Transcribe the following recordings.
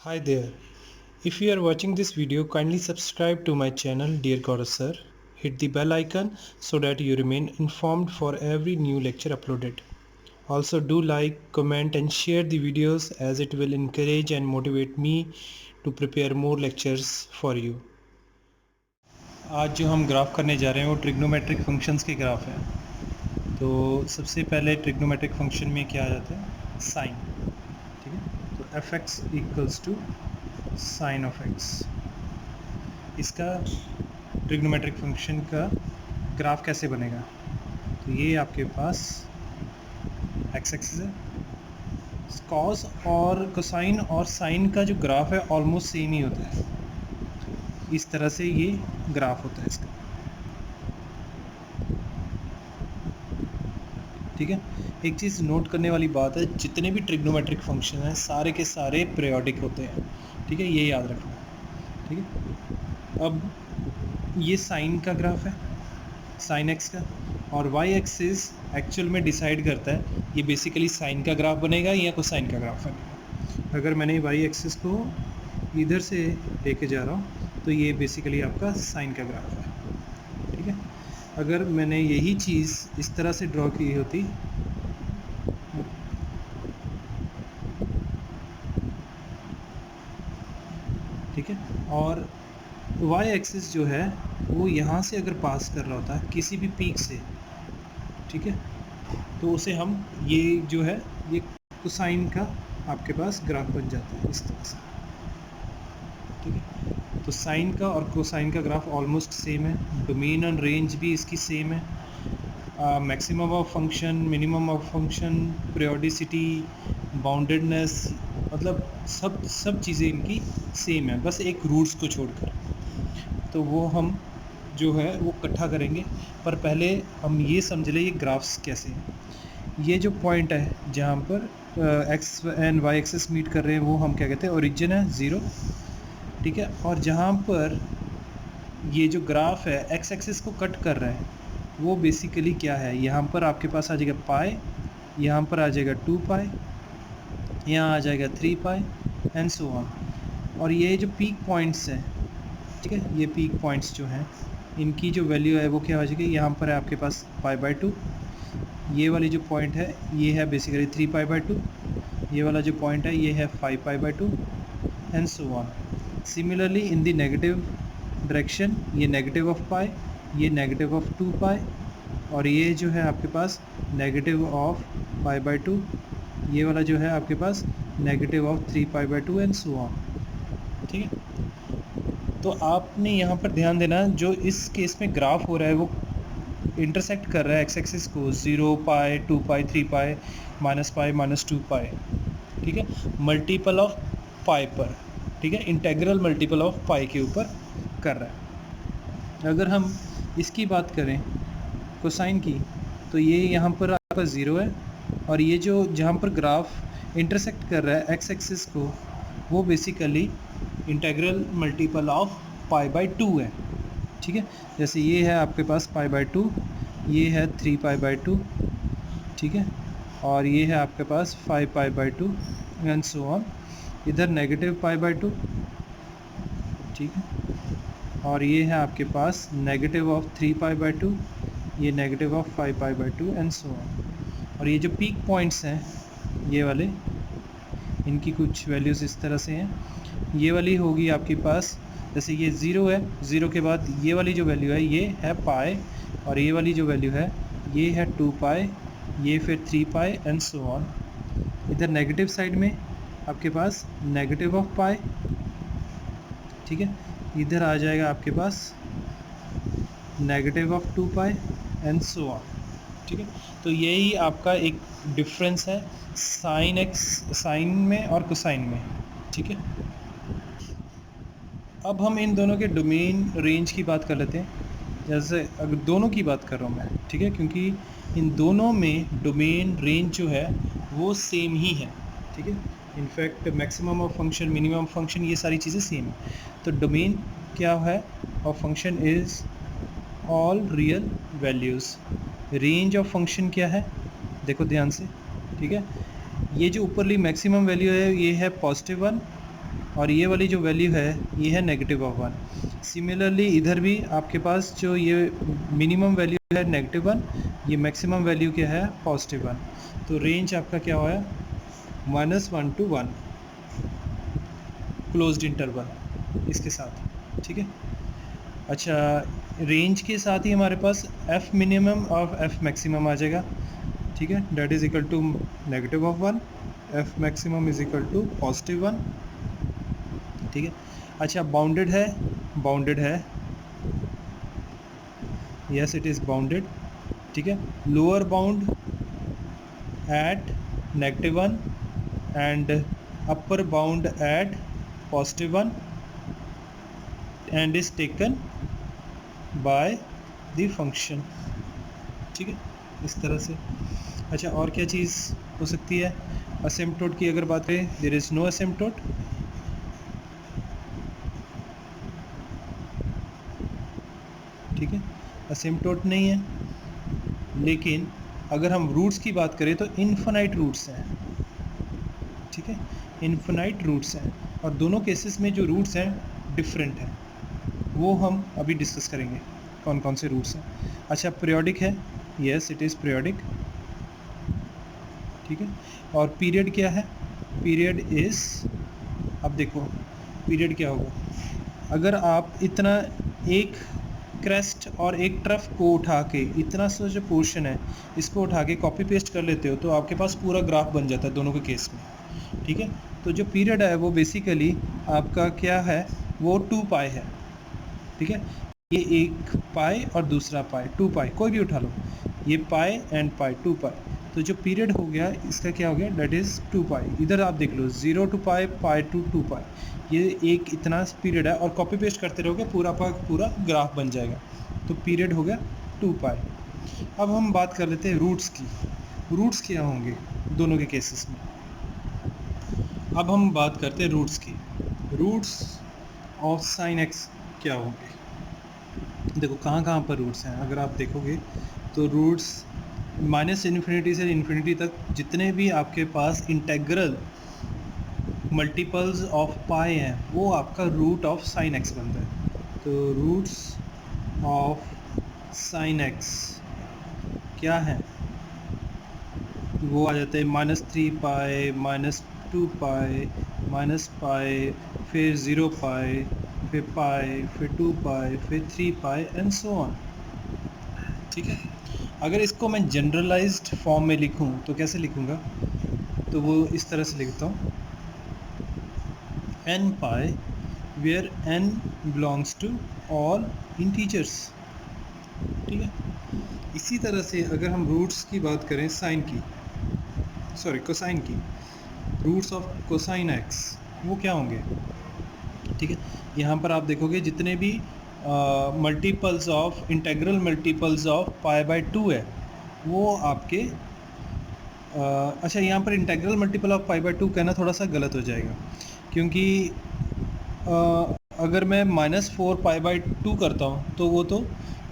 Hi there. If you are watching this video, kindly subscribe to my channel Dear Gaurav Sir. Hit the bell icon so that you remain informed for every new lecture uploaded. Also do like, comment and share the videos as it will encourage and motivate me to prepare more lectures for you. आज जो हम graph करने जा रहे हैं वो trigonometric functions के graph है। तो सबसे पहले ट्रिग्नोमेट्रिक फंक्शन में क्या आ जाता है, साइन। ठीक है, तो f x equals to sine of x. इसका ट्रिग्नोमेट्रिक फंक्शन का ग्राफ कैसे बनेगा, तो ये आपके पास एक्स एक्सिस है। कॉस और कोसाइन और साइन का जो ग्राफ है ऑलमोस्ट सेम ही होता है। इस तरह से ये ग्राफ होता है इसका। ठीक है, एक चीज़ नोट करने वाली बात है, जितने भी ट्रिग्नोमेट्रिक फंक्शन हैं सारे के सारे पीरियोडिक होते हैं। ठीक है, ये याद रखना। ठीक है, अब ये साइन का ग्राफ है, साइन एक्स का, और वाई एक्सिस एक्चुअल में डिसाइड करता है ये बेसिकली साइन का ग्राफ बनेगा या कोसाइन का ग्राफ बनेगा। अगर मैंने वाई एक्सिस को इधर से लेके जा रहा हूँ तो ये बेसिकली आपका साइन का ग्राफ है। ठीक है, अगर मैंने यही चीज़ इस तरह से ड्रॉ की होती, ठीक है, और वाई एक्सिस जो है वो यहाँ से अगर पास कर रहा होता है किसी भी पीक से, ठीक है, तो उसे हम ये जो है ये कोसाइन का आपके पास ग्राफ बन जाता है इस तरह से। ठीक है, तो साइन का और कोसाइन का ग्राफ ऑलमोस्ट सेम है। डोमेन एंड रेंज भी इसकी सेम है। Maximum of function, minimum of function, periodicity, boundedness, मतलब सब चीज़ें इनकी सेम है, बस एक रूट्स को छोड़कर। तो वो हम जो है वो इकट्ठा करेंगे, पर पहले हम ये समझ लें ये ग्राफ्स कैसे हैं। ये जो पॉइंट है जहाँ पर x and y axis meet कर रहे हैं वो हम क्या कहते हैं, ओरिजिन है 0। ठीक है, और जहाँ पर ये जो ग्राफ है एक्स एक्सिस को कट कर रहा है वो बेसिकली क्या है, यहाँ पर आपके पास आ जाएगा पाई, यहाँ पर आ जाएगा 2 पाई, यहाँ आ जाएगा 3 पाई एंड सो ऑन। और ये जो पीक पॉइंट्स हैं, ठीक है, ये पीक पॉइंट्स जो हैं इनकी जो वैल्यू है वो क्या हो जाएगी, यहाँ पर है आपके पास π/2। ये वाली जो पॉइंट है ये है बेसिकली 3 π/2, ये वाला जो पॉइंट है ये है 5 π/2 and so on. Similarly in the negative direction ये नेगेटिव ऑफ पाई, ये नेगेटिव ऑफ 2 पाई, और ये जो है आपके पास नेगेटिव ऑफ π/2, ये वाला जो है आपके पास negative of 3 π/2 and so on. ठीक है, तो आपने यहाँ पर ध्यान देना, जो इस केस में ग्राफ हो रहा है वो इंटरसेक्ट कर रहा है एक्स एक्सिस को 0 पाई, 2 पाई, 3 पाई, -π, -2 पाई। ठीक है, मल्टीपल ऑफ पाई पर, ठीक है, इंटेग्रल मल्टीपल ऑफ पाई के ऊपर कर रहा है। अगर हम इसकी बात करें कोसाइन की, तो ये यहाँ पर आपका 0 है, और ये जो जहाँ पर ग्राफ इंटरसेक्ट कर रहा है एक्स एक्सिस को वो बेसिकली इंटेग्रल मल्टीपल ऑफ π/2 है। ठीक है, जैसे ये है आपके पास π/2, ये है 3 π/2, ठीक है, और ये है आपके पास 5 π/2 एंड सो ऑन। इधर नेगेटिव π/2, ठीक है, और ये है आपके पास नेगेटिव ऑफ 3 π/2, ये negative of 5 π/2 and so on. और ये जो पीक पॉइंट्स हैं ये वाले, इनकी कुछ वैल्यूज़ इस तरह से हैं। ये वाली होगी आपके पास, जैसे ये 0 है, 0 के बाद ये वाली जो वैल्यू है ये है पाई, और ये वाली जो वैल्यू है ये है 2 पाई, ये फिर 3 पाई एंड सो ऑन। इधर नेगेटिव साइड में आपके पास नेगेटिव ऑफ पाई, ठीक है, इधर आ जाएगा आपके पास negative of 2 pi and so on. ठीक है, तो यही आपका एक डिफरेंस है साइन एक्स, साइन में और कोसाइन में। ठीक है, अब हम इन दोनों के डोमेन रेंज की बात कर लेते हैं। जैसे अगर दोनों की बात कर रहा हूँ मैं, ठीक है, क्योंकि इन दोनों में डोमेन रेंज जो है वो सेम ही है। ठीक है, in fact maximum of function, minimum function, ये सारी चीज़ें सेम है। तो डोमेन क्या है और function is all real values. Range of function क्या है, देखो ध्यान से। ठीक है, ये जो ऊपरली मैक्सिमम वैल्यू है ये है +1, और ये वाली जो वैल्यू है ये है नेगेटिव ऑफ 1। सिमिलरली इधर भी आपके पास जो ये मिनिमम वैल्यू है नेगेटिव 1, ये मैक्सिमम वैल्यू क्या है पॉजिटिव 1। तो रेंज आपका क्या हुआ है -1 to 1 क्लोज्ड इंटरवल इसके साथ, ठीक है। अच्छा, रेंज के साथ ही हमारे पास एफ मिनिमम और एफ मैक्सिमम आ जाएगा, ठीक है। That is equal to negative of 1, f maximum is equal to positive 1, ठीक है। अच्छा, बाउंडेड है, यस इट इज़ बाउंडेड, ठीक है। Lower bound at -1 and upper bound at +1 and is taken by the function, ठीक है, इस तरह से। अच्छा, और क्या चीज़ हो सकती है? असिम्पटोट की अगर बात करें, देयर इज़ नो असिम्पटोट, ठीक है, असिम्पटोट नहीं है। लेकिन अगर हम रूट्स की बात करें तो इन्फिनाइट रूट्स हैं, ठीक है, इन्फिनाइट रूट्स हैं, और दोनों केसेस में जो रूट्स हैं डिफरेंट हैं, वो हम अभी डिस्कस करेंगे कौन कौन से रूट्स हैं। अच्छा, पीरियोडिक है, यस इट इज़ पीरियोडिक, ठीक है। और पीरियड क्या है? पीरियड इज़, अब देखो पीरियड क्या होगा, अगर आप इतना एक क्रेस्ट और एक ट्रफ को उठा के, इतना सा जो पोर्शन है इसको उठा के कॉपी पेस्ट कर लेते हो तो आपके पास पूरा ग्राफ बन जाता है दोनों के केस में, ठीक है। तो जो पीरियड है वो बेसिकली आपका क्या है, वो 2 पाई है, ठीक है। ये एक पाई और दूसरा पाई, 2 पाई कोई भी उठा लो, ये पाई एंड पाई, 2 पाई। तो जो पीरियड हो गया इसका क्या हो गया, डेट इज़ 2 पाई। इधर आप देख लो 0 to पाई, पाई to 2 पाई, ये एक इतना पीरियड है, और कॉपी पेस्ट करते रहोगे पूरा पूरा ग्राफ बन जाएगा। तो पीरियड हो गया 2 पाई। अब हम बात कर लेते हैं रूट्स की। रूट्स क्या होंगे दोनों के केसेस में? अब हम बात करते हैं रूट्स की। रूट्स ऑफ साइन एक्स क्या होंगे? देखो कहाँ कहाँ पर रूट्स हैं, अगर आप देखोगे तो रूट्स -∞ से इन्फिनिटी तक जितने भी आपके पास इंटेग्रल मल्टीपल्स ऑफ पाई हैं वो आपका रूट ऑफ साइन एक्स बनता है। तो रूट्स ऑफ साइन एक्स क्या है, वो आ जाते हैं -3 पाई, -2 पाई, -पाई, फिर 0 पाई, फिर पाई, फिर 2 पाई, फिर 3 पाई एंड सो ऑन, ठीक है। अगर इसको मैं जनरलाइज्ड फॉर्म में लिखूं तो कैसे लिखूंगा, तो वो इस तरह से लिखता हूँ, n pi where n belongs to all integers, ठीक है। इसी तरह से अगर हम रूट्स की बात करें कोसाइन की, रूट्स ऑफ कोसाइन एक्स वो क्या होंगे, ठीक है। यहाँ पर आप देखोगे जितने भी multiples of integral multiples of π/2 है वो आपके अच्छा, यहाँ पर इंटेग्रल मल्टीपल ऑफ π/2 कहना थोड़ा सा गलत हो जाएगा, क्योंकि अगर मैं -4 π/2 करता हूँ तो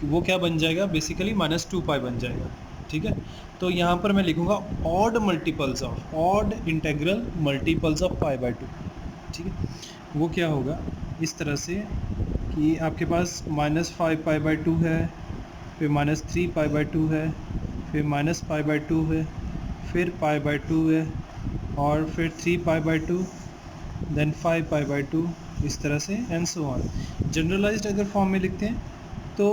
वो क्या बन जाएगा, बेसिकली -2 पाई बन जाएगा, ठीक है। तो यहाँ पर मैं लिखूँगा ऑड इंटेग्रल मल्टीपल्स ऑफ π/2, ठीक है। वो क्या होगा इस तरह से कि आपके पास -5 π/2 है, फिर -3 π/2 है, फिर -π/2 है, फिर π/2 है, और फिर 3 π/2, देन 5 π/2, इस तरह से एंड सो ऑन। जनरलाइज्ड अगर फॉर्म में लिखते हैं तो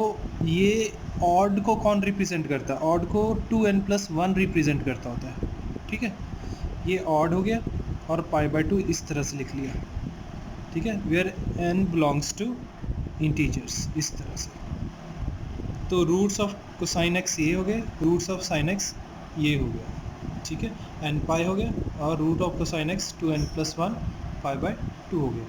ये ऑड को कौन रिप्रेजेंट करता है, ऑड को 2n+1 रिप्रेजेंट करता होता है, ठीक है। ये ऑड हो गया और π/2 इस तरह से लिख लिया, ठीक है, where n belongs to integers, इस तरह से। तो रूट्स ऑफ कोसाइन एक्स ये हो गए, रूट्स ऑफ साइन एक्स ये हो गया, ठीक है, n पाई हो गया, और root of cosine x 2n+1 π/2 हो गया।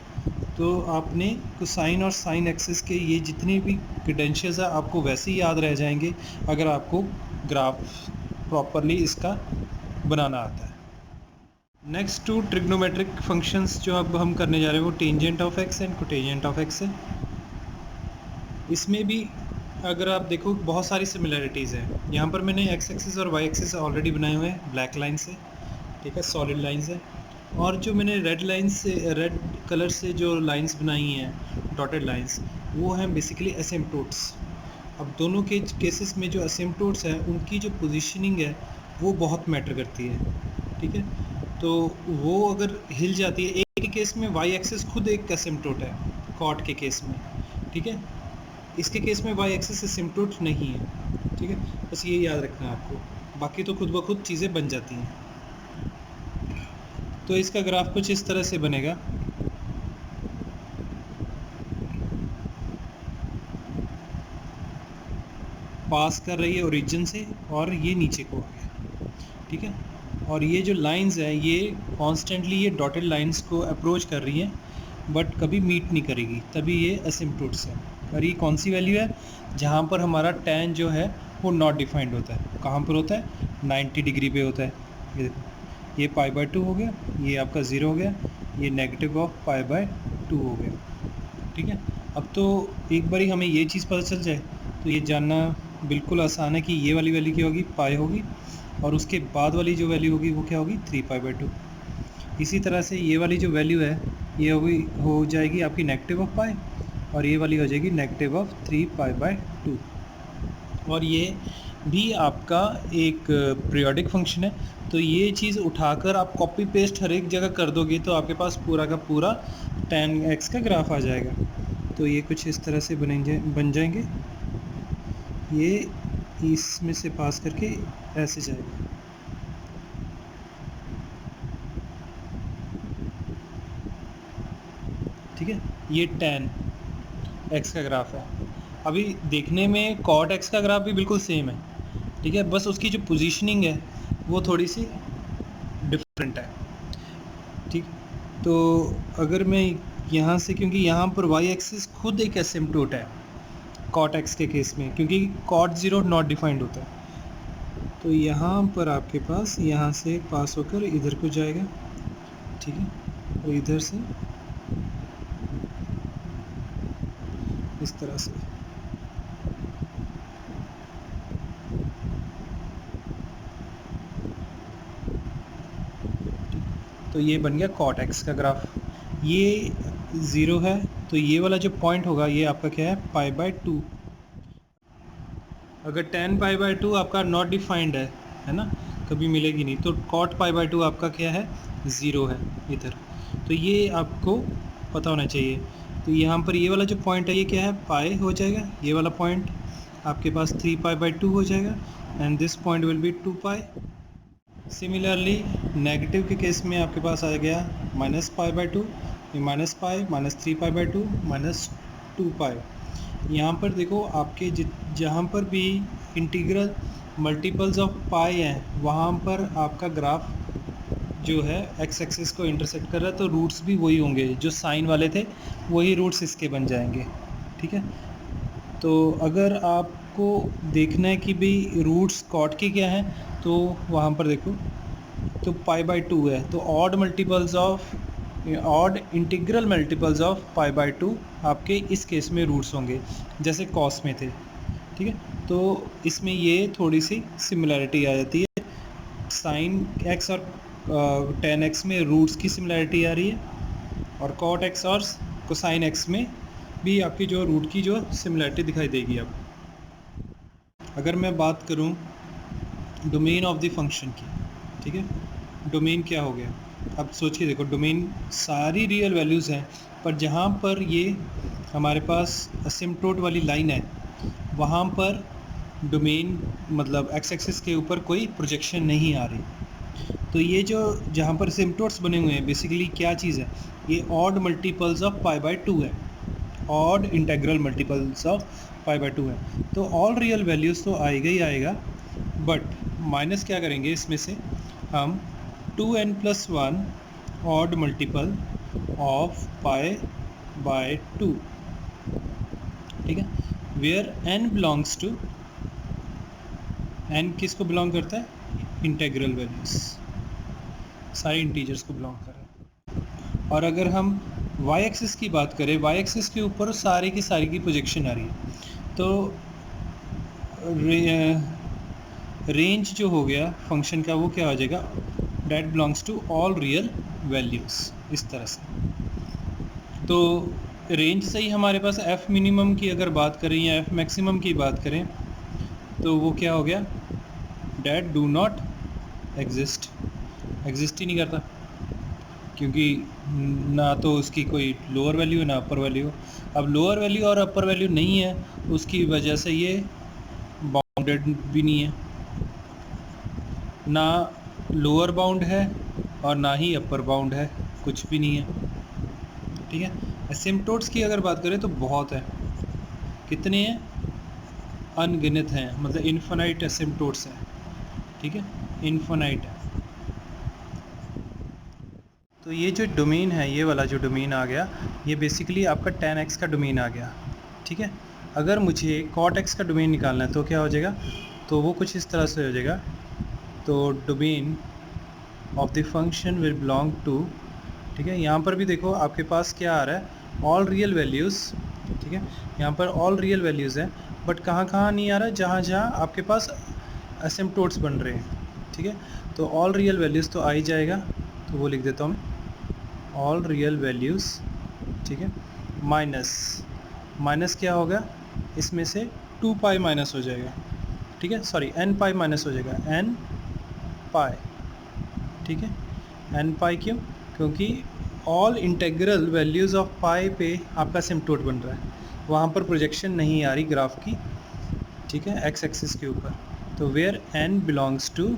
तो आपने कोसाइन और साइन एक्सिस के ये जितने भी क्रेडेंशियल्स हैं आपको वैसे ही याद रह जाएंगे अगर आपको ग्राफ प्रॉपरली इसका बनाना आता है। नेक्स्ट 2 ट्रिग्नोमेट्रिक फंक्शंस जो अब हम करने जा रहे हैं वो tangent of x and cotangent of x है। इसमें भी अगर आप देखो बहुत सारी सिमिलैरिटीज़ हैं। यहाँ पर मैंने एक्स एक्सिस और वाई एक्सिस ऑलरेडी बनाए हुए हैं ब्लैक लाइन से, ठीक है, सॉलिड लाइन से। और जो मैंने रेड कलर से जो लाइंस बनाई हैं डॉटेड लाइंस, वो हैं बेसिकली एसिम्पटोट्स। अब दोनों के केसेस में जो एसिम्पटोट्स हैं उनकी जो पोजीशनिंग है वो बहुत मैटर करती है, ठीक है। तो वो अगर हिल जाती है, एक के केस में वाई एक्सिस खुद एक एसिम्पटोट है कॉट के केस में, ठीक है। इसके केस में वाई एक्सिस एसिम्पटोट नहीं है, ठीक है। बस ये याद रखना है आपको, बाकी तो खुद ब खुद चीज़ें बन जाती हैं। तो इसका ग्राफ कुछ इस तरह से बनेगा। पास कर रही है ओरिजिन से और ये नीचे को आ गया, ठीक है। और ये जो लाइंस हैं ये कॉन्स्टेंटली ये डॉटेड लाइंस को अप्रोच कर रही हैं, बट कभी मीट नहीं करेगी, तभी ये एसिम्पटोट्स है। और ये कौन सी वैल्यू है? जहाँ पर हमारा tan जो है वो नॉट डिफाइंड होता है। कहाँ पर होता है? 90 डिग्री पे होता है। ये देखो, ये π/2 हो गया, ये आपका 0 हो गया, ये नेगेटिव ऑफ π/2 हो गया, ठीक है। अब तो एक बारी हमें ये चीज़ पता चल जाए तो ये जानना बिल्कुल आसान है कि ये वाली वैल्यू क्या होगी, पाई होगी, और उसके बाद वाली जो वैल्यू होगी वो क्या होगी, 3π/2। इसी तरह से ये वाली जो वैल्यू है ये हो जाएगी आपकी नेगेटिव ऑफ पाई, और ये वाली हो जाएगी नेगेटिव ऑफ 3π/2। और ये भी आपका एक पीरियोडिक फंक्शन है, तो ये चीज़ उठाकर आप कॉपी पेस्ट हर एक जगह कर दोगे तो आपके पास पूरा का पूरा tan x का ग्राफ आ जाएगा। तो ये कुछ इस तरह से बन जाएंगे, ये इसमें से पास करके ऐसे जाएगा, ठीक है। ये tan x का ग्राफ है। अभी देखने में cot x का ग्राफ भी बिल्कुल सेम है, ठीक है, बस उसकी जो पोजीशनिंग है वो थोड़ी सी डिफरेंट है, ठीक। तो अगर मैं यहाँ से, क्योंकि यहाँ पर y एक्सिस खुद एक एसिम्पटोट है cot x के केस में, क्योंकि cot 0 नॉट डिफाइंड होता है, तो यहाँ पर आपके पास यहाँ से पास होकर इधर को जाएगा, ठीक है, और इधर से इस तरह से। तो ये बन गया cot x का ग्राफ। ये 0 है तो ये वाला जो पॉइंट होगा ये आपका क्या है, π/2। अगर tan π/2 आपका नॉट डिफाइंड है ना, कभी मिलेगी नहीं, तो cot π/2 आपका क्या है, 0 है इधर। तो ये आपको पता होना चाहिए। तो यहाँ पर ये वाला जो पॉइंट है ये क्या है, पाई हो जाएगा, ये वाला पॉइंट आपके पास 3π/2 हो जाएगा, and this point will be 2π। Similarly negative के केस में आपके पास आ गया -π/2, -π, -3π/2, -2π। यहाँ पर देखो आपके जहाँ पर भी इंटीग्रल मल्टीपल्स ऑफ पाई हैं वहाँ पर आपका ग्राफ जो है एक्स एक्सिस को इंटरसेक्ट कर रहा है, तो रूट्स भी वही होंगे, जो साइन वाले थे वही रूट्स इसके बन जाएंगे, ठीक है। तो अगर आपको देखना है कि भाई रूट्स कॉट के क्या हैं, तो वहाँ पर देखो, तो π/2 है, तो ऑड इंटीग्रल मल्टीपल्स ऑफ π/2 आपके इस केस में रूट्स होंगे, जैसे कॉस में थे, ठीक है। तो इसमें ये थोड़ी सी सिमिलैरिटी आ जाती है, साइन x और tan x में रूट्स की सिमिलैरिटी आ रही है, और cot x और कोसाइन x में भी आपकी जो रूट की जो सिमिलैरिटी दिखाई देगी। अब अगर मैं बात करूं डोमेन ऑफ द फंक्शन की, ठीक है, डोमेन क्या हो गया, अब सोचिए, देखो डोमेन सारी रियल वैल्यूज़ हैं, पर जहाँ पर ये हमारे पास असिम्पटोट वाली लाइन है वहाँ पर डोमेन मतलब एक्स एक्सिस के ऊपर कोई प्रोजेक्शन नहीं आ रही। तो ये जो जहाँ पर असिम्पटोट्स बने हुए हैं बेसिकली क्या चीज़ है, ये ऑड मल्टीपल्स ऑफ π/2 है, ऑड इंटेग्रल मल्टीपल्स ऑफ π/2 है। तो ऑल रियल वैल्यूज़ तो आएगा ही आएगा, बट माइनस क्या करेंगे इसमें से हम 2n+1 ऑड मल्टीपल ऑफ π/2, ठीक है, where n belongs to, n किसको बिलोंग करता है, इंटेग्रल वैल्यूज़, सारे इंटीजर्स को बिलोंग कर रहे हैं। और अगर हम y एक्सिस की बात करें, y एक्सिस के ऊपर सारी की प्रोजेक्शन आ रही है, तो रेंज जो हो गया फंक्शन का वो क्या हो जाएगा, that belongs to all real values, इस तरह से। तो रेंज से ही हमारे पास एफ़ मिनिमम की अगर बात करें या एफ़ मैक्सिमम की बात करें तो वो क्या हो गया, that do not exist, exist ही नहीं करता, क्योंकि ना तो उसकी कोई लोअर वैल्यू है ना अपर वैल्यू। अब लोअर वैल्यू और अपर वैल्यू नहीं है, उसकी वजह से ये बाउंडेड भी नहीं है, ना लोअर बाउंड है और ना ही अपर बाउंड है, कुछ भी नहीं है। ठीक है, एसिम्पटोट्स की अगर बात करें तो बहुत है, कितने हैं, अनगिनत हैं, मतलब इन्फिनाइट एसिम्पटोट्स हैं। ठीक है, इन्फिनाइट है। तो ये जो डोमेन है, ये वाला जो डोमेन आ गया, ये बेसिकली आपका tan x का डोमेन आ गया। ठीक है, अगर मुझे cot x का डोमेन निकालना है तो क्या हो जाएगा, तो वो कुछ इस तरह से हो जाएगा। तो domain of the function will belong to, ठीक है, यहाँ पर भी देखो आपके पास क्या आ रहा है, ऑल रियल वैल्यूज़। ठीक है, यहाँ पर ऑल रियल वैल्यूज़ है, बट कहाँ कहाँ नहीं आ रहा है, जहाँ जहाँ आपके पास एसिम्पटोट्स बन रहे हैं। ठीक है, तो ऑल रियल वैल्यूज़ तो आ ही जाएगा, तो वो लिख देता हूँ मैं, ऑल रियल वैल्यूज़। ठीक है, माइनस क्या होगा, इसमें से 2 पाई माइनस हो जाएगा। ठीक है, सॉरी n पाई माइनस हो जाएगा, n पाई। ठीक है, n पाई क्यों, क्योंकि ऑल इंटेग्रल वैल्यूज़ ऑफ पाई पे आपका एसिम्पटोट बन रहा है, वहाँ पर प्रोजेक्शन नहीं आ रही ग्राफ की। ठीक है, एक्स एक्सिस के ऊपर, तो वेयर n बिलोंग्स टू,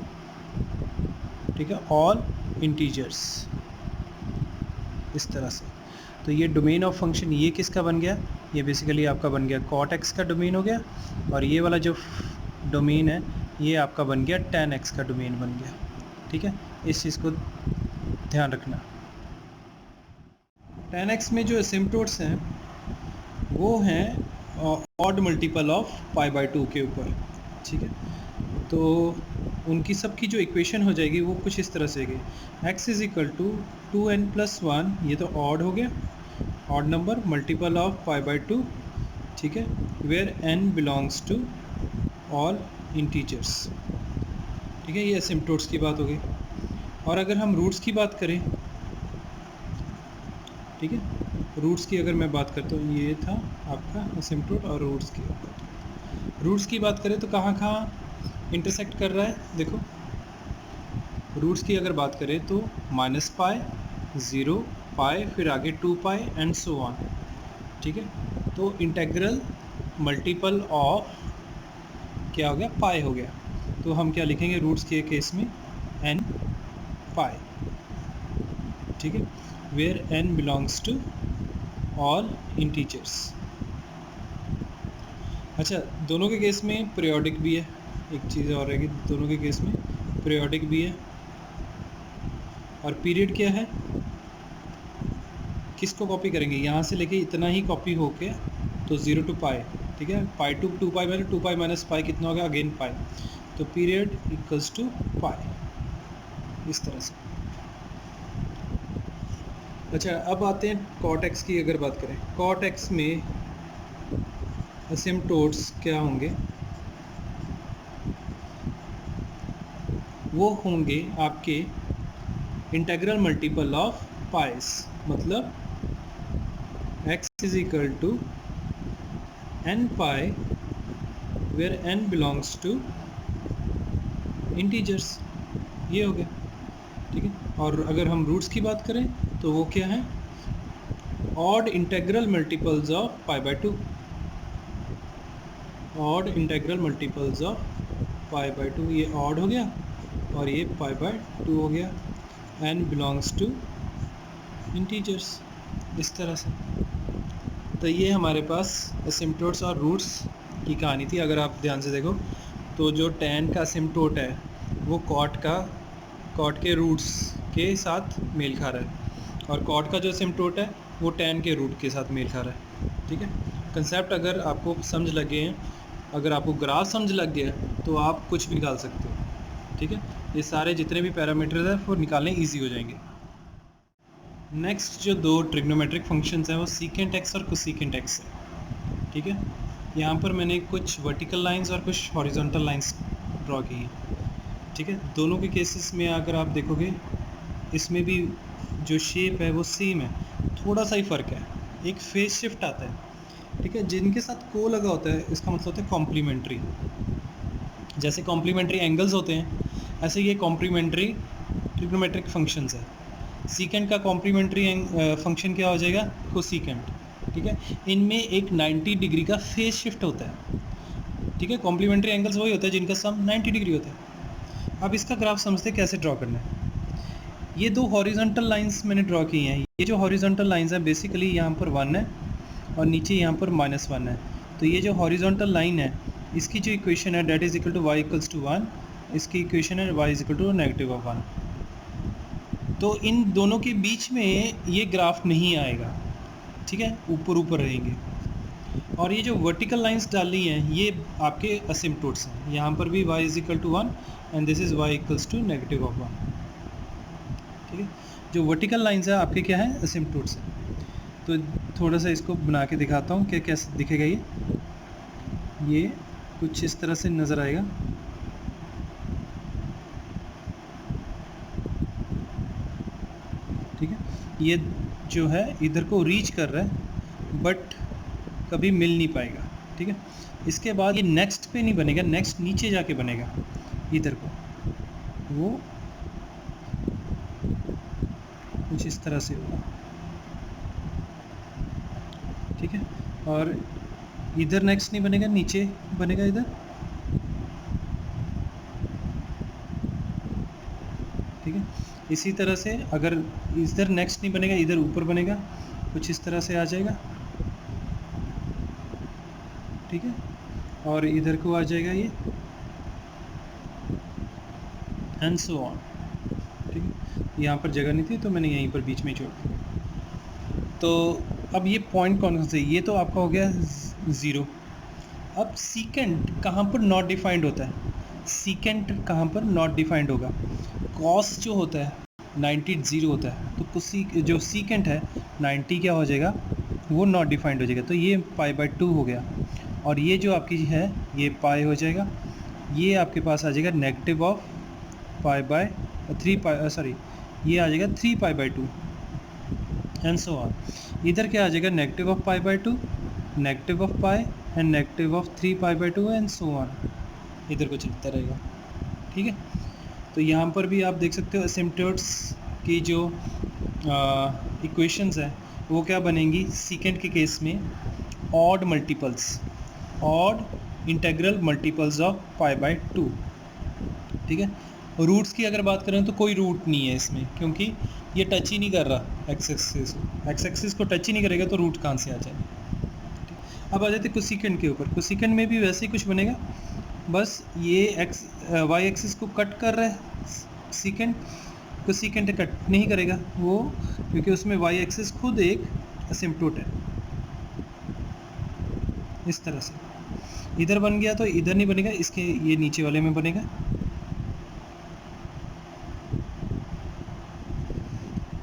ठीक है, ऑल इंटीजर्स, इस तरह से। तो ये डोमेन ऑफ फंक्शन ये किसका बन गया, ये बेसिकली आपका बन गया cot x का डोमेन हो गया, और ये वाला जो डोमेन है ये आपका बन गया tan x का डोमेन बन गया। ठीक है, इस चीज़ को ध्यान रखना। tan x में जो एसिम्पटोट्स हैं वो हैं ऑड मल्टीपल ऑफ π/2 के ऊपर। ठीक है, तो उनकी सबकी जो इक्वेशन हो जाएगी वो कुछ इस तरह से है, x is equal to 2n+1, ये तो ऑड हो गया, ऑड नंबर मल्टीपल ऑफ π/2। ठीक है, where n belongs to all integers. ठीक है, ये एसिम्पटोट्स की बात हो गई। और अगर हम रूट्स की बात करें, ठीक है, रूट्स की अगर मैं बात करता हूँ, ये था आपका एसिम्पटोट, और रूट्स की बात करें तो कहाँ कहाँ इंटरसेक्ट कर रहा है, देखो रूट्स की अगर बात करें तो -π, 0, पाई, फिर आगे 2 पाई एंड सो ऑन। ठीक है, तो इंटेग्रल मल्टीपल ऑफ क्या हो गया, पाई हो गया, तो हम क्या लिखेंगे रूट्स के केस में, n पाई। ठीक है, where n belongs to all integers. अच्छा, दोनों के केस में पीरियोडिक भी है, एक चीज़ और है कि दोनों के केस में पीरियोडिक भी है, और पीरियड क्या है, किसको कॉपी करेंगे, यहाँ से लेके इतना ही कॉपी होके, तो 0 to पाई। ठीक है, पाई टू 2 पाई मैंने 2 पाई माइनस पाई कितना होगा, अगेन पाई, तो पीरियड इक्वल्स टू पाई, इस तरह से। अच्छा, अब आते हैं cot x की अगर बात करें, cot x में एसिम्पटोट्स क्या होंगे, वो होंगे आपके इंटेग्रल मल्टीपल ऑफ पाइस, मतलब x is equal to n pi, where n belongs to integers, ये हो गया। ठीक है, और अगर हम रूट्स की बात करें तो वो क्या है, odd integral multiples of π/2, odd integral multiples of π/2, ये ऑड हो गया और ये π/2 हो गया, n बिलोंग्स टू इंटीजर्स, इस तरह से। तो ये हमारे पास एसिम्पटोट्स और रूट्स की कहानी थी। अगर आप ध्यान से देखो तो जो tan का एसिम्पटोट है वो cot के रूट्स के साथ मेल खा रहा है, और cot का जो एसिम्पटोट है वो tan के रूट के साथ मेल खा रहा है। ठीक है, कंसेप्ट अगर आपको समझ लगे हैं, अगर आपको ग्राफ समझ लग गया तो आप कुछ भी निकाल सकते हो। ठीक है, ये सारे जितने भी पैरामीटर्स हैं वो निकालने ईजी हो जाएंगे। नेक्स्ट जो दो ट्रिग्नोमेट्रिक फंक्शंस हैं वो सीकेंट एक्स और कोसीकेंट एक्स है। ठीक है, यहाँ पर मैंने कुछ वर्टिकल लाइंस और कुछ हॉरिजॉन्टल लाइंस ड्रॉ की हैं। ठीक है, दोनों के केसेस में अगर आप देखोगे इसमें भी जो शेप है वो सेम है, थोड़ा सा ही फ़र्क है। एक फेज शिफ्ट आता है, ठीक है, जिनके साथ को लगा होता है इसका मतलब होता है कॉम्प्लीमेंट्री। जैसे कॉम्प्लीमेंट्री एंगल्स होते हैं, ऐसे ये कॉम्प्लीमेंट्री ट्रिग्नोमेट्रिक फंक्शंस है। सीकेंट का कॉम्प्लीमेंट्री फंक्शन क्या हो जाएगा, कोसीकेंट, ठीक है। इनमें एक 90 डिग्री का फेज शिफ्ट होता है, ठीक है। कॉम्प्लीमेंट्री एंगल्स वही होता है जिनका सम 90 डिग्री होता है। अब इसका ग्राफ समझते कैसे ड्रॉ करना है। ये दो हॉरिजॉन्टल लाइंस मैंने ड्रॉ की हैं। ये जो हॉरिजॉन्टल लाइंस हैं बेसिकली यहाँ पर 1 है और नीचे यहाँ पर -1 है। तो ये जो हॉरिजॉन्टल लाइन है इसकी जो इक्वेशन है that is equal to y equals to 1, इसकी इक्वेशन है वाई इज इक्वल टू -1। तो इन दोनों के बीच में ये ग्राफ नहीं आएगा, ठीक है, ऊपर ऊपर रहेंगे। और ये जो वर्टिकल लाइंस डाली हैं ये आपके असिम्पटोट्स हैं। यहाँ पर भी y is equal to 1 and this is y equals to -1, ठीक है। जो वर्टिकल लाइंस है आपके क्या है, असिम्पटोट्स हैं। तो थोड़ा सा इसको बना के दिखाता हूँ कि कैसे दिखेगा। ये कुछ इस तरह से नज़र आएगा, ठीक है। ये जो है इधर को रीच कर रहा है बट कभी मिल नहीं पाएगा, ठीक है। इसके बाद ये नेक्स्ट पे नहीं बनेगा, नेक्स्ट नीचे जाके बनेगा इधर को, वो कुछ इस तरह से होगा, ठीक है। और इधर नेक्स्ट नहीं बनेगा, नीचे बनेगा इधर, ठीक है। इसी तरह से अगर इधर नेक्स्ट नहीं बनेगा, इधर ऊपर बनेगा, कुछ इस तरह से आ जाएगा, ठीक है। और इधर को आ जाएगा ये, एंड सो ऑन, ठीक है। यहाँ पर जगह नहीं थी तो मैंने यहीं पर बीच में छोड़ दिया। तो अब ये पॉइंट कौन से, ये तो आपका हो गया 0। अब सीकेंट कहाँ पर नॉट डिफाइंड होता है, सीकेंट कहाँ पर नॉट डिफाइंड होगा, कॉस जो होता है 90 0 होता है, तो कुछ जो सीकेंट है 90 क्या हो जाएगा, वो नॉट डिफाइंड हो जाएगा। तो ये π/2 हो गया, और ये जो आपकी है ये पाई हो जाएगा, ये आपके पास आ जाएगा नेगेटिव ऑफ ये आ जाएगा 3π/2 एंड सो ऑन। इधर क्या आ जाएगा, negative of π/2, negative of pi and negative of 3π/2 and so on, इधर को चलता रहेगा, ठीक है। तो यहाँ पर भी आप देख सकते हो असिम्पटोट्स की जो इक्वेशंस है वो क्या बनेंगी सीकेंट के केस में, odd multiples, odd integral multiples of π/2, ठीक है। रूट्स की अगर बात करें तो कोई रूट नहीं है इसमें, क्योंकि ये टच ही नहीं कर रहा एक्स एक्सिस को टच ही नहीं करेगा तो रूट कहाँ से आ जाएगा। अब आ जाते कोसिकेंट के ऊपर। कोसिकेंट में भी वैसे ही कुछ बनेगा, बस ये वाई एक्सिस को कट कर रहा है सीकेंट, कोसिकेंट कट नहीं करेगा वो, क्योंकि उसमें वाई एक्सिस खुद एक असिम्पटोट है। इस तरह से इधर बन गया तो इधर नहीं बनेगा, इसके ये नीचे वाले में बनेगा,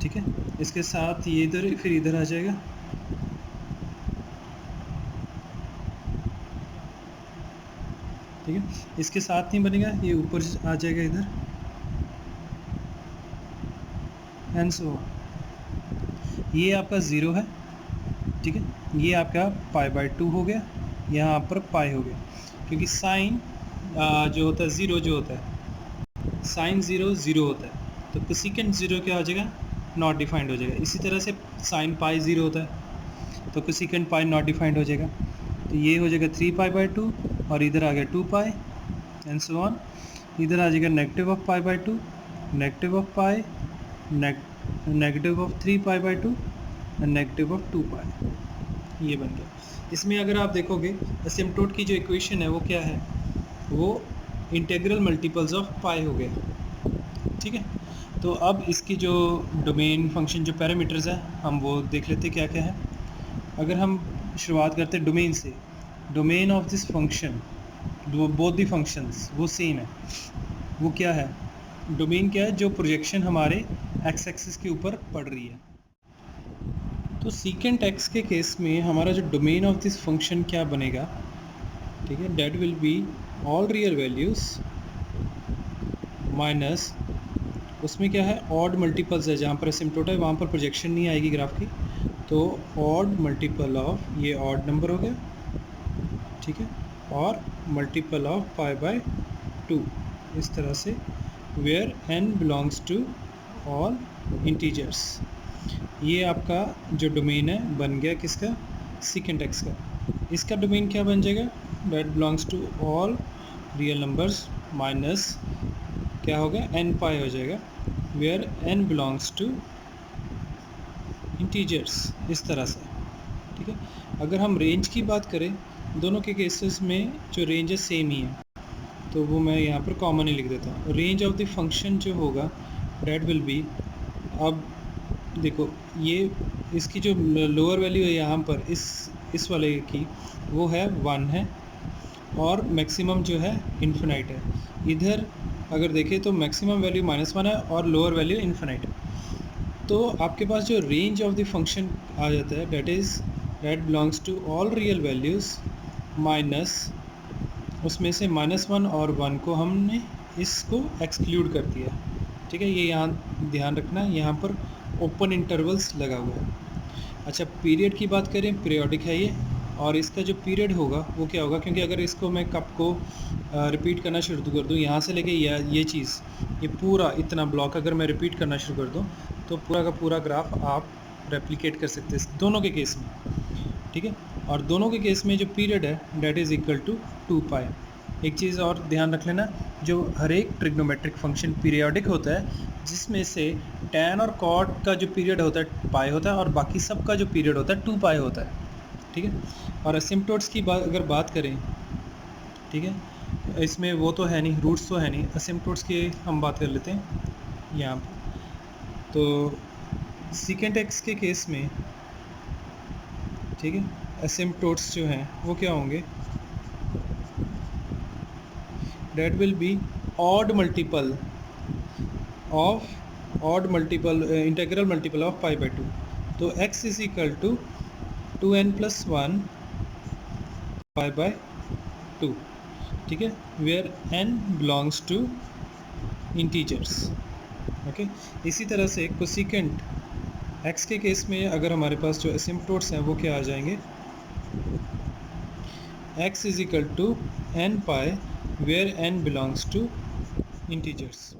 ठीक है। इसके साथ ये इधर फिर इधर आ जाएगा, ठीक है। इसके साथ नहीं बनेगा, ये ऊपर आ जाएगा इधर, एंड सो ये आपका 0 है, ठीक है। ये आपका π/2 हो गया, यहाँ पर पाई हो गया, क्योंकि साइन जो होता है 0 जो होता है, साइन 0 0 होता है, तो कोसिकेंट 0 क्या हो जाएगा, नॉट डिफाइंड हो जाएगा। इसी तरह से साइन पाई 0 होता है तो कोसिकेंट पाई नॉट डिफाइंड हो जाएगा, तो ये हो जाएगा 3π/2 और इधर आ गया 2π एंड सो ऑन। इधर आ जाएगा negative of π/2, negative of pi, negative of 3π/2 and negative of 2π, ये बन गया। इसमें अगर आप देखोगे असिम्पटोट की जो इक्वेशन है वो क्या है, वो इंटीग्रल मल्टीपल्स ऑफ पाई हो गया, ठीक है। तो अब इसकी जो डोमेन फंक्शन जो पैरामीटर्स है हम वो देख लेते क्या क्या है। अगर हम शुरुआत करते हैं डोमेन से, domain of this function, both the functions वो सेम है, वो क्या है, डोमेन क्या है, जो प्रोजेक्शन हमारे एक्स एक्सिस के ऊपर पड़ रही है। तो सीकेंट एक्स के केस में हमारा जो डोमेन ऑफ दिस फंक्शन क्या बनेगा, ठीक है, that will be all real values minus, उसमें क्या है ऑड मल्टीपल्स है, जहाँ पर असिम्पटोट है वहाँ पर प्रोजेक्शन नहीं आएगी ग्राफ की, तो ऑड मल्टीपल ऑफ ये ऑड नंबर हो गया, ठीक है, और मल्टीपल ऑफ पाई बाय 2, इस तरह से where n belongs to all integers. ये आपका जो डोमेन है बन गया किसका, सेकेंड एक्स का। इसका डोमेन क्या बन जाएगा, that belongs to all real numbers minus क्या होगा, n पाई हो जाएगा, where n belongs to integers, इस तरह से, ठीक है। अगर हम रेंज की बात करें, दोनों के केसेस में जो रेंज है सेम ही है, तो वो मैं यहाँ पर कॉमन ही लिख देता हूँ। रेंज ऑफ द फंक्शन जो होगा डेट विल बी, अब देखो ये इसकी जो लोअर वैल्यू है यहाँ पर इस वाले की वो है 1 है, और मैक्सिमम जो है इन्फिनाइट है। इधर अगर देखें तो मैक्सिमम वैल्यू -1 है और लोअर वैल्यू इन्फिनाइट है। तो आपके पास जो रेंज ऑफ द फंक्शन आ जाता है that belongs to all real values minus, उसमें से -1 और 1 को हमने इसको एक्सक्लूड कर दिया, ठीक है। ये यहाँ ध्यान रखना है, यहाँ पर ओपन इंटरवल्स लगा हुआ है। अच्छा, पीरियड की बात करें, पीरियोडिक है ये, और इसका जो पीरियड होगा वो क्या होगा, क्योंकि अगर इसको मैं कप को रिपीट करना शुरू कर दूँ यहाँ से लेके ये चीज़, ये पूरा इतना ब्लॉक अगर मैं रिपीट करना शुरू कर दूँ तो पूरा का पूरा ग्राफ आप रेप्लिकेट कर सकते हैं दोनों के केस में, ठीक है। और दोनों के केस में जो पीरियड है डेट इज़ इक्वल टू 2 पाई। एक चीज़ और ध्यान रख लेना, जो हर एक ट्रिग्नोमेट्रिक फंक्शन पीरियोडिक होता है, जिसमें से tan और cot का जो पीरियड होता है पाई होता है, और बाकी सब का जो पीरियड होता है 2 पाई होता है, ठीक है। और असिम्पटोट्स की अगर बात करें, ठीक है, इसमें वो तो है नहीं, रूट्स तो है नहीं, असिम्पटोट्स की हम बात कर लेते हैं यहाँ पर। तो सेकेंड एक्स के केस में, ठीक है, असिम्पटोट्स जो हैं वो क्या होंगे, that will be odd multiple integral multiple of pi by 2। तो x is equal to 2n plus 1 pi by 2, ठीक है, where n belongs to integers, okay. इसी तरह से कोसेकेंट x के केस में अगर हमारे पास जो असिम्पटोट्स हैं वो क्या आ जाएंगे, x is equal to n pi where n belongs to integers.